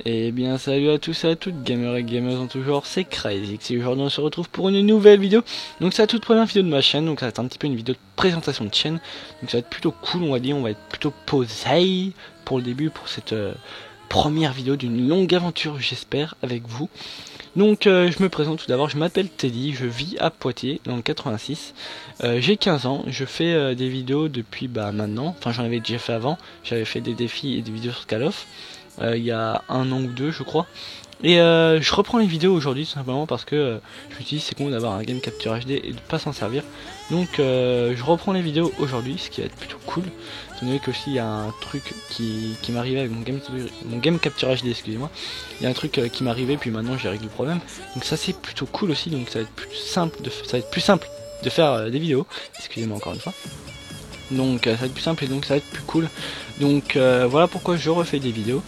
Et bien salut à tous et à toutes, gamers et gamers en tout genre, c'est Crazy. Et aujourd'hui on se retrouve pour une nouvelle vidéo. Donc c'est la toute première vidéo de ma chaîne, donc ça va être un petit peu une vidéo de présentation de chaîne. Donc ça va être plutôt cool, on va dire, on va être plutôt posé pour le début, pour cette première vidéo d'une longue aventure, j'espère, avec vous. Donc je me présente tout d'abord, je m'appelle Teddy, je vis à Poitiers, dans le 86. J'ai 15 ans, je fais des vidéos depuis maintenant, enfin j'en avais déjà fait avant, j'avais fait des défis et des vidéos sur Call of. Il y a un an ou deux je crois, et je reprends les vidéos aujourd'hui tout simplement parce que je me suis dit c'est con d'avoir un game capture HD et de pas s'en servir. Donc je reprends les vidéos aujourd'hui, ce qui va être plutôt cool, étant donné que aussi il y a un truc qui m'arrivait avec mon game capture HD, excusez-moi. Il y a un truc qui m'arrivait puis maintenant j'ai réglé le problème, donc ça c'est plutôt cool aussi. Donc ça va être plus simple de faire des vidéos, excusez-moi encore une fois. Donc ça va être plus simple et donc ça va être plus cool. Donc voilà pourquoi je refais des vidéos.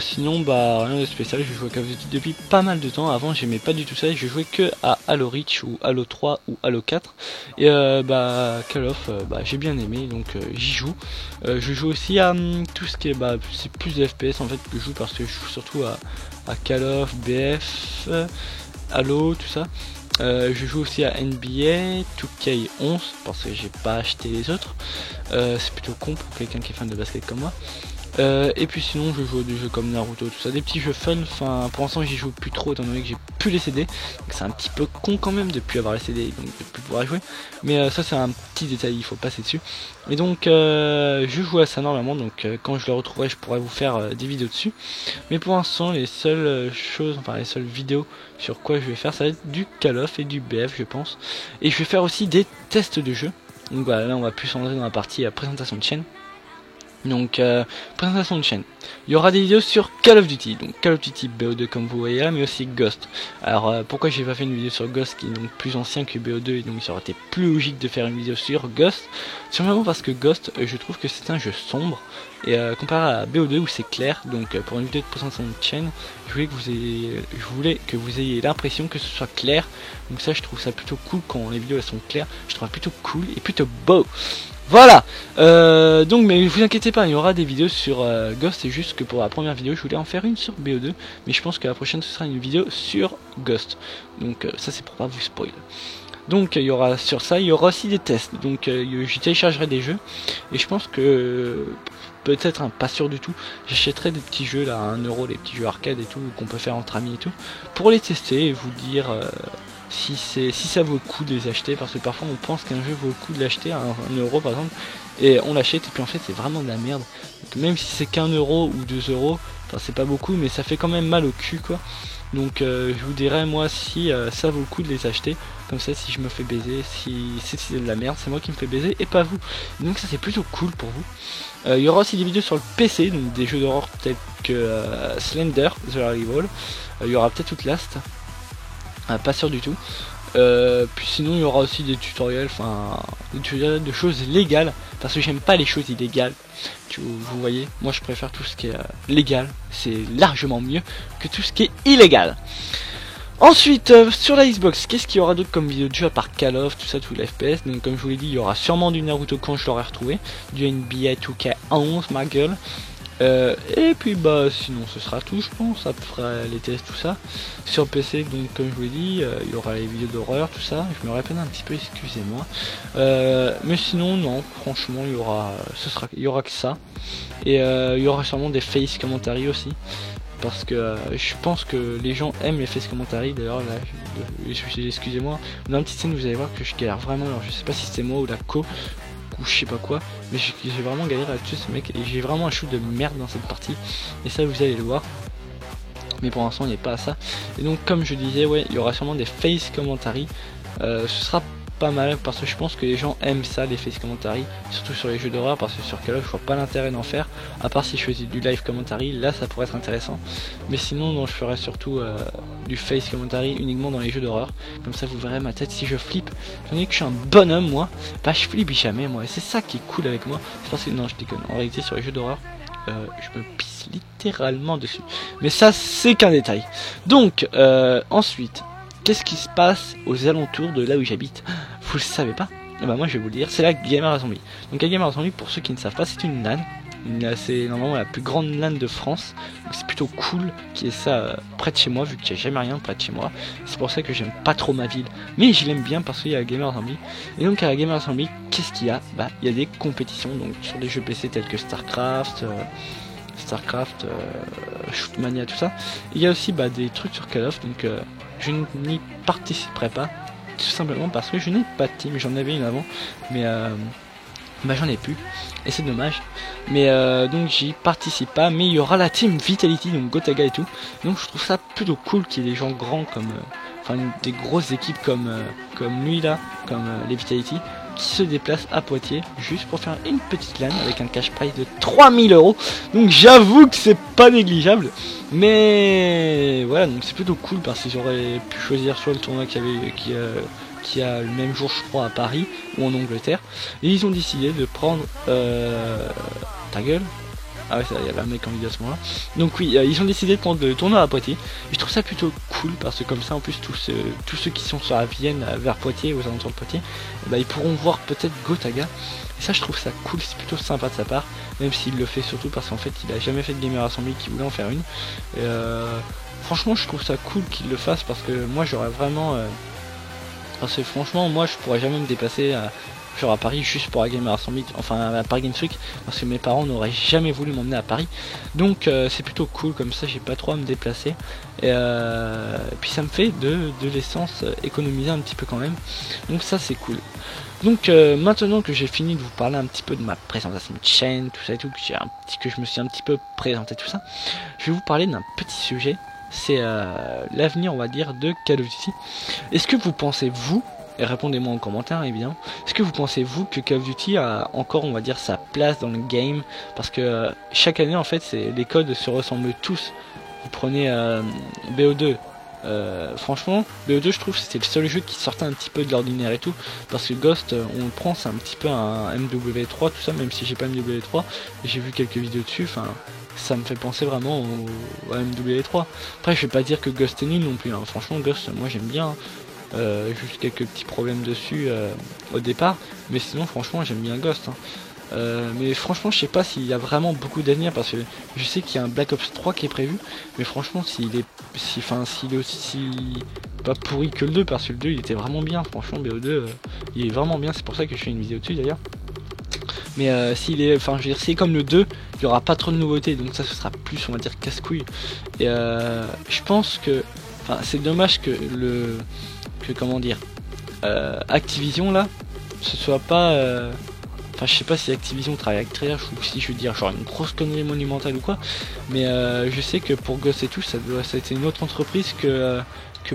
Sinon rien de spécial, je joue à Call of Duty depuis pas mal de temps. Avant j'aimais pas du tout ça, je jouais que à Halo Reach ou Halo 3 ou Halo 4. Et Call of j'ai bien aimé, donc j'y joue. Je joue aussi à tout ce qui est c'est plus de FPS en fait que je joue, parce que je joue surtout à Call of, BF, Halo, tout ça. Je joue aussi à NBA 2K11 parce que j'ai pas acheté les autres. C'est plutôt con pour quelqu'un qui est fan de basket comme moi. Et puis sinon je joue à des jeux comme Naruto, tout ça, des petits jeux fun. Enfin pour l'instant j'y joue plus trop étant donné que j'ai plus les CD, donc c'est un petit peu con quand même de plus avoir les CD, donc de plus pouvoir y jouer. Mais ça c'est un petit détail, il faut passer dessus. Et donc je joue à ça normalement, donc quand je le retrouverai je pourrai vous faire des vidéos dessus. Mais pour l'instant les seules choses, enfin les seules vidéos sur quoi je vais faire, ça va être du Call of et du BF je pense. Et je vais faire aussi des tests de jeux. Donc voilà, là on va plus entrer dans la partie présentation de chaîne. Donc présentation de chaîne. Il y aura des vidéos sur Call of Duty, donc Call of Duty BO2 comme vous voyez là, mais aussi Ghost. Alors pourquoi j'ai pas fait une vidéo sur Ghost qui est donc plus ancien que BO2, et donc ça aurait été plus logique de faire une vidéo sur Ghost. Simplement parce que Ghost, je trouve que c'est un jeu sombre, et comparé à BO2 où c'est clair. Donc pour une vidéo de présentation de chaîne, je voulais que vous ayez l'impression que ce soit clair. Donc ça je trouve ça plutôt cool quand les vidéos elles sont claires, je trouve ça plutôt cool et plutôt beau. Voilà, donc mais vous inquiétez pas, il y aura des vidéos sur Ghost. C'est juste que pour la première vidéo je voulais en faire une sur BO2, mais je pense que la prochaine ce sera une vidéo sur Ghost. Donc ça c'est pour pas vous spoil. Donc il y aura sur ça, il y aura aussi des tests. Donc je téléchargerai des jeux, et je pense que peut-être pas sûr du tout, j'achèterai des petits jeux là à 1€, les petits jeux arcade et tout qu'on peut faire entre amis et tout, pour les tester et vous dire si ça vaut le coup de les acheter, parce que parfois on pense qu'un jeu vaut le coup de l'acheter à 1€ par exemple, et on l'achète et puis en fait c'est vraiment de la merde. Donc, même si c'est qu'1€ ou 2€, enfin c'est pas beaucoup mais ça fait quand même mal au cul quoi. Donc je vous dirais moi si ça vaut le coup de les acheter, comme ça si je me fais baiser, si c'est de la merde, c'est moi qui me fais baiser et pas vous. Donc ça c'est plutôt cool pour vous. Il y aura aussi des vidéos sur le PC, donc des jeux d'horreur tels que Slender, The Arrival. Il y aura peut-être Outlast. Pas sûr du tout. Puis sinon il y aura aussi des tutoriels, enfin des tutoriels de choses légales, parce que j'aime pas les choses illégales. Vous voyez, moi je préfère tout ce qui est légal, c'est largement mieux que tout ce qui est illégal. Ensuite sur la Xbox, qu'est-ce qu'il y aura d'autre comme vidéo de jeu à part Call of, tout ça, tout l'FPS. Donc comme je vous l'ai dit, il y aura sûrement du Naruto quand je l'aurai retrouvé, du NBA 2K11 ma gueule. Et puis sinon ce sera tout je pense, après les tests tout ça sur PC. Donc comme je vous l'ai dit, il y aura les vidéos d'horreur tout ça, je me répète un petit peu, excusez-moi, mais sinon non, franchement il y aura que ça. Et il y aura sûrement des face commentary aussi, parce que je pense que les gens aiment les face commentary. D'ailleurs là, excusez-moi, dans une petite scène vous allez voir que je galère vraiment. Alors je sais pas si c'est moi ou la co ou je sais pas quoi, mais j'ai vraiment galéré à tuer ce mec, et j'ai vraiment un shoot de merde dans cette partie, et ça vous allez le voir, mais pour l'instant il n'est pas à ça. Et donc comme je disais, ouais, il y aura sûrement des face commentary, ce sera pas mal parce que je pense que les gens aiment ça, les face commentary, surtout sur les jeux d'horreur, parce que sur Call of je vois pas l'intérêt d'en faire, à part si je faisais du live commentary, là ça pourrait être intéressant, mais sinon non, je ferais surtout du face commentary uniquement dans les jeux d'horreur. Comme ça vous verrez ma tête si je flippe, étant donné que je suis un bonhomme moi, je flippe jamais moi, et c'est ça qui est cool avec moi. C'est parce que non, je déconne, en réalité sur les jeux d'horreur je me pisse littéralement dessus, mais ça c'est qu'un détail. Donc ensuite, qu'est-ce qui se passe aux alentours de là où j'habite? Vous le savez pas? Et moi je vais vous le dire, c'est la Gamer Assembly. Donc la Gamer Assembly, pour ceux qui ne savent pas, c'est une LAN C'est normalement la plus grande LAN de France. C'est plutôt cool qu'il y ait ça près de chez moi, vu qu'il n'y a jamais rien près de chez moi. C'est pour ça que j'aime pas trop ma ville, mais je l'aime bien parce qu'il y a la Gamer Assembly. Et donc à la Gamer Assembly, qu'est-ce qu'il y a? Bah, il y a des compétitions donc sur des jeux PC tels que StarCraft, Shootmania, tout ça. Il y a aussi des trucs sur Call of, donc je n'y participerai pas, tout simplement parce que je n'ai pas de team. J'en avais une avant, mais j'en ai plus, et c'est dommage. Mais donc j'y participe pas, mais il y aura la team Vitality, donc Gotaga et tout. Donc je trouve ça plutôt cool qu'il y ait des gens grands comme, des grosses équipes comme lui là, comme les Vitality, qui se déplacent à Poitiers juste pour faire une petite LAN avec un cash prize de 3000 €. Donc j'avoue que c'est pas négligeable, mais voilà, donc c'est plutôt cool parce qu'ils auraient pu choisir soit le tournoi qui a le même jour, je crois, à Paris ou en Angleterre, et ils ont décidé de prendre ta gueule. Ah ouais, il y avait un mec en vidéo à ce moment-là. Donc oui, ils ont décidé de prendre le tournoi à Poitiers. Et je trouve ça plutôt cool parce que comme ça, en plus, tous ceux qui sont sur la Vienne vers Poitiers, aux alentours de Poitiers, ils pourront voir peut-être Gotaga. Et ça, je trouve ça cool, c'est plutôt sympa de sa part, même s'il le fait surtout parce qu'en fait, il a jamais fait de Gamer Assembly, qu'il voulait en faire une. Et franchement, je trouve ça cool qu'il le fasse parce que moi, j'aurais vraiment... parce que franchement, moi, je pourrais jamais me déplacer à Paris juste pour la Gamer Assembly, enfin à Paris Games Week, parce que mes parents n'auraient jamais voulu m'emmener à Paris. Donc c'est plutôt cool, comme ça j'ai pas trop à me déplacer. Et puis ça me fait de l'essence économiser un petit peu quand même. Donc ça c'est cool. Donc maintenant que j'ai fini de vous parler un petit peu de ma présentation de chaîne, tout ça et tout, que je me suis un petit peu présenté tout ça, je vais vous parler d'un petit sujet. C'est l'avenir, on va dire, de Call of Duty. Est-ce que vous pensez, vous, et répondez-moi en commentaire évidemment, est-ce que vous pensez vous que Call of Duty a encore, on va dire, sa place dans le game? Parce que chaque année en fait les codes se ressemblent tous. Vous prenez BO2, franchement BO2 je trouve c'était le seul jeu qui sortait un petit peu de l'ordinaire et tout, parce que Ghost on le prend, c'est un petit peu un MW3 tout ça, même si j'ai pas MW3, j'ai vu quelques vidéos dessus, ça me fait penser vraiment au MW3. Après je vais pas dire que Ghost est nul non plus, franchement Ghost moi j'aime bien. Juste quelques petits problèmes dessus au départ, mais sinon franchement j'aime bien Ghost. Mais franchement je sais pas s'il y a vraiment beaucoup d'avenir, parce que je sais qu'il y a un Black Ops 3 qui est prévu, mais franchement s'il est aussi pas pourri que le 2, parce que le 2 il était vraiment bien, franchement BO2 il est vraiment bien, c'est pour ça que je fais une vidéo dessus d'ailleurs. Mais s'il est, je veux dire, si c'est comme le 2, il y aura pas trop de nouveautés, donc ça ce sera plus, on va dire, casse-couille. Et je pense que, c'est dommage que comment dire, Activision là, ce soit pas, je sais pas si Activision travaille avec Treyarch ou si je veux dire genre une grosse connerie monumentale ou quoi, mais je sais que pour Ghost et tout, ça a été une autre entreprise que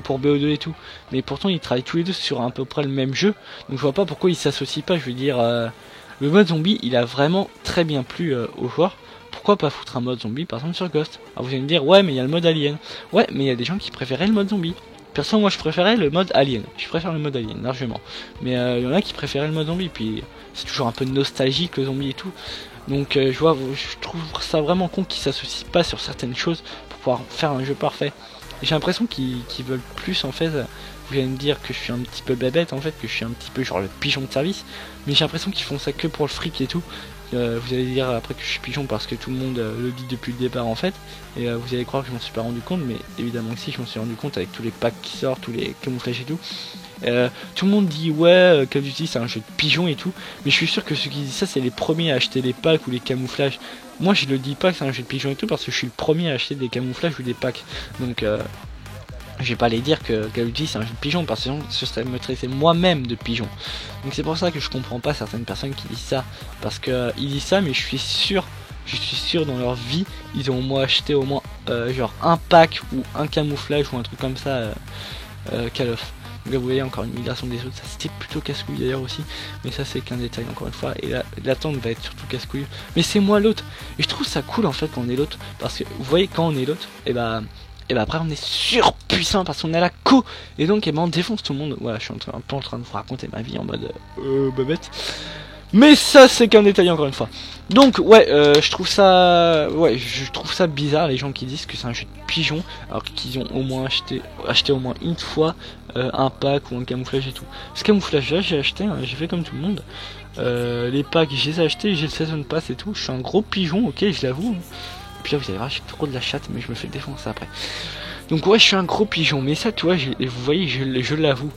pour BO2 et tout, mais pourtant ils travaillent tous les deux sur à peu près le même jeu, donc je vois pas pourquoi ils s'associent pas. Je veux dire, le mode zombie il a vraiment très bien plu aux joueurs. Pourquoi pas foutre un mode zombie par exemple sur Ghost? Alors vous allez me dire ouais mais il y a le mode alien. Ouais mais il y a des gens qui préféraient le mode zombie. Perso moi je préférais le mode alien, je préfère le mode alien largement, mais il y en a qui préféraient le mode zombie, puis c'est toujours un peu nostalgique le zombie et tout, donc je trouve ça vraiment con qu'ils s'associent pas sur certaines choses pour pouvoir faire un jeu parfait. J'ai l'impression qu'ils veulent plus en fait. Vous allez me dire que je suis un petit peu bébête en fait, que je suis un petit peu genre le pigeon de service, mais j'ai l'impression qu'ils font ça que pour le fric et tout. Vous allez dire après que je suis pigeon parce que tout le monde le dit depuis le départ en fait, et vous allez croire que je m'en suis pas rendu compte, mais évidemment que si, je m'en suis rendu compte avec tous les packs qui sortent, tous les camouflages et tout. Tout le monde dit ouais Call of Duty c'est un jeu de pigeon et tout, mais je suis sûr que ceux qui disent ça c'est les premiers à acheter les packs ou les camouflages. Moi je le dis pas que c'est un jeu de pigeon et tout parce que je suis le premier à acheter des camouflages ou des packs, donc je vais pas aller dire que Call of Duty c'est un jeu de pigeon, parce que ce serait me traiter moi-même de pigeon. Donc c'est pour ça que je comprends pas certaines personnes qui disent ça, parce que ils disent ça, mais je suis sûr dans leur vie ils ont au moins acheté au moins genre un pack ou un camouflage ou un truc comme ça Call of. Donc là vous voyez encore une migration des autres, ça c'était plutôt casse-couille d'ailleurs aussi, mais ça c'est qu'un détail encore une fois, et l'attente va être surtout casse-couille, mais c'est moi l'autre, et je trouve ça cool en fait quand on est l'autre, parce que vous voyez quand on est l'autre, et bah après on est surpuissant parce qu'on a la co, et donc on défonce tout le monde. Voilà, je suis un peu en train de vous raconter ma vie en mode bébête, mais ça c'est qu'un détail encore une fois. Donc ouais, je trouve ça bizarre les gens qui disent que c'est un jeu de pigeon alors qu'ils ont au moins acheté au moins une fois un pack ou un camouflage et tout. Ce camouflage là j'ai acheté, j'ai fait comme tout le monde. Les packs, je les ai achetés, j'ai le Season Pass et tout. Je suis un gros pigeon, ok, je l'avoue. Et puis là, vous allez voir, j'ai trop de la chatte, mais je me fais défoncer après. Donc ouais, je suis un gros pigeon, mais ça, tu vois, vous voyez, je l'avoue.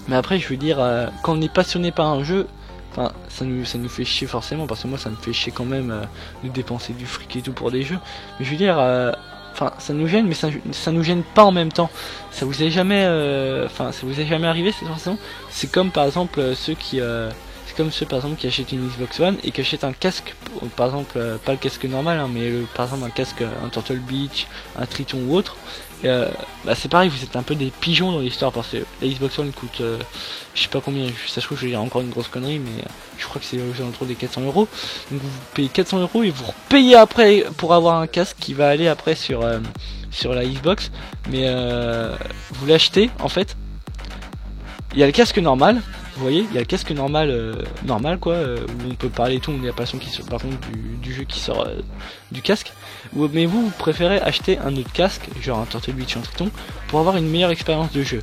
Mais après, je veux dire, quand on est passionné par un jeu, enfin, ça nous fait chier forcément, parce que moi, ça me fait chier quand même de dépenser du fric et tout pour des jeux. Mais je veux dire, enfin, ça nous gêne, mais ça nous gêne pas en même temps. Ça vous est jamais, enfin, ça vous est jamais arrivé cette façon? C'est comme par exemple ceux qui par exemple qui achètent une Xbox One et qui achètent un casque, par exemple pas le casque normal hein, mais par exemple un casque, un Turtle Beach, un Triton ou autre. Bah c'est pareil, vous êtes un peu des pigeons dans l'histoire parce que la Xbox One coûte je sais pas combien, ça se trouve je vais dire encore une grosse connerie mais je crois que c'est aux alentours des 400 euros. Donc vous payez 400 euros et vous repayez après pour avoir un casque qui va aller après sur la Xbox, mais vous l'achetez en fait. Il y a le casque normal, vous voyez, il y a le casque normal, quoi, où on peut parler et tout, on a pas le son qui sort par contre du jeu qui sort du casque. Mais vous préférez acheter un autre casque, genre un Turtle Beach ou un Triton, pour avoir une meilleure expérience de jeu.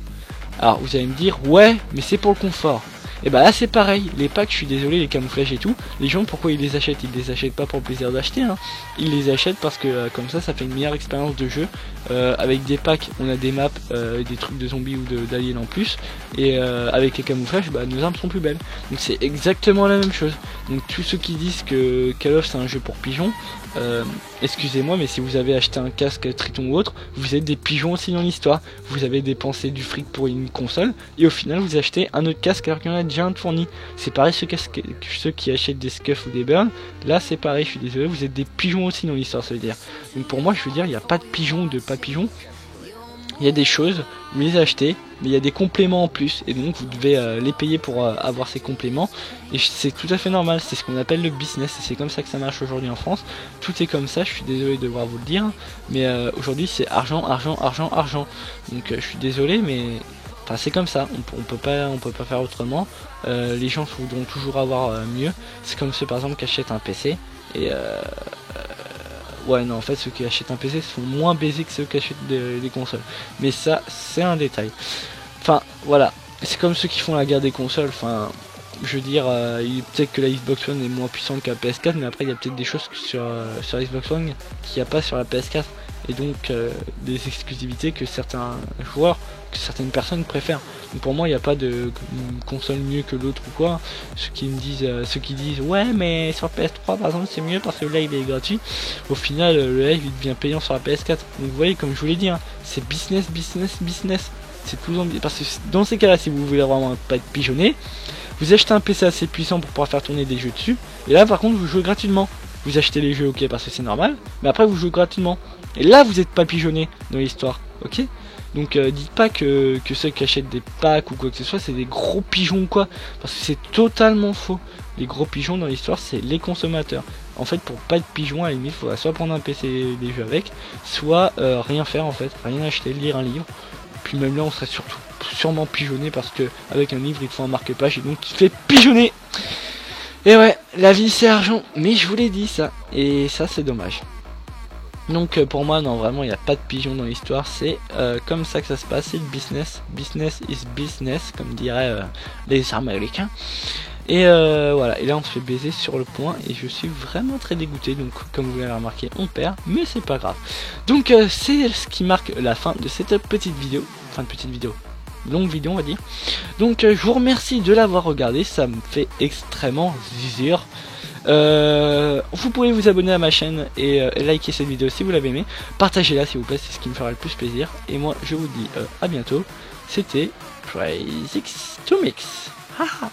Alors vous allez me dire, ouais, mais c'est pour le confort. Et bah là c'est pareil, les packs, je suis désolé, les camouflages et tout, les gens pourquoi ils les achètent? Ils les achètent pas pour le plaisir d'acheter, hein. Ils les achètent parce que comme ça fait une meilleure expérience de jeu. Avec des packs, on a des maps, des trucs de zombies ou d'aliens en plus, et avec les camouflages, bah, nos armes sont plus belles. Donc c'est exactement la même chose. Donc tous ceux qui disent que Call of c'est un jeu pour pigeons, excusez-moi, mais si vous avez acheté un casque Triton ou autre, vous êtes des pigeons aussi dans l'histoire. Vous avez dépensé du fric pour une console, et au final vous achetez un autre casque alors qu'il y en a déjà un de fourni. C'est pareil, ceux qui achètent des scuffs ou des burns, là c'est pareil, je suis désolé, vous êtes des pigeons aussi dans l'histoire, ça veut dire. Donc pour moi, je veux dire, il n'y a pas de pigeons, de pas pigeons. Il y a des choses, vous les achetez, mais il y a des compléments en plus, et donc vous devez les payer pour avoir ces compléments, et c'est tout à fait normal, c'est ce qu'on appelle le business, et c'est comme ça que ça marche aujourd'hui en France. Tout est comme ça, je suis désolé de devoir vous le dire, mais aujourd'hui c'est argent, argent, argent, argent. Donc je suis désolé, mais enfin c'est comme ça, on peut pas faire autrement. Les gens voudront toujours avoir mieux. C'est comme ceux par exemple qui achètent un PC, et ouais non, en fait ceux qui achètent un PC sont moins baisés que ceux qui achètent des consoles. Mais ça c'est un détail. Enfin voilà, c'est comme ceux qui font la guerre des consoles. Enfin je veux dire, peut-être que la Xbox One est moins puissante que la PS4, mais après il y a peut-être des choses sur la Xbox One qu'il n'y a pas sur la PS4. Et donc des exclusivités que certains joueurs, que certaines personnes préfèrent. Donc pour moi il n'y a pas de console mieux que l'autre ou quoi. Ceux qui disent ouais mais sur PS3 par exemple c'est mieux parce que le live est gratuit, au final le live il devient payant sur la PS4. Donc vous voyez, comme je vous l'ai dit, hein, c'est business, business, business. C'est tout parce que dans ces cas là, si vous voulez vraiment pas être pigeonné, vous achetez un PC assez puissant pour pouvoir faire tourner des jeux dessus, et là par contre vous jouez gratuitement. Vous achetez les jeux, ok, parce que c'est normal, mais après vous jouez gratuitement. Et là vous êtes pas pigeonné dans l'histoire, ok. Donc dites pas que ceux qui achètent des packs ou quoi que ce soit c'est des gros pigeons quoi, parce que c'est totalement faux. Les gros pigeons dans l'histoire c'est les consommateurs. En fait pour pas être pigeon à la limite il faudra soit prendre un PC et des jeux avec, soit rien faire en fait, rien acheter, lire un livre. Puis même là on serait sûrement pigeonné parce que avec un livre il faut un marque-page et donc tu te fais pigeonner. Et ouais, la vie c'est argent, mais je vous l'ai dit ça, et ça c'est dommage. Donc pour moi non, vraiment il n'y a pas de pigeon dans l'histoire, c'est comme ça que ça se passe, c'est le business, business is business comme diraient les Américains. Et voilà, et là on se fait baiser sur le point et je suis vraiment très dégoûté, donc comme vous l'avez remarqué on perd, mais c'est pas grave. Donc c'est ce qui marque la fin de cette petite vidéo, longue vidéo on va dire. Donc je vous remercie de l'avoir regardé, ça me fait extrêmement zizir. Vous pouvez vous abonner à ma chaîne et liker cette vidéo si vous l'avez aimé, partagez-la s'il vous plaît, c'est ce qui me fera le plus plaisir. Et moi je vous dis à bientôt, c'était Crazy2Mix. Haha.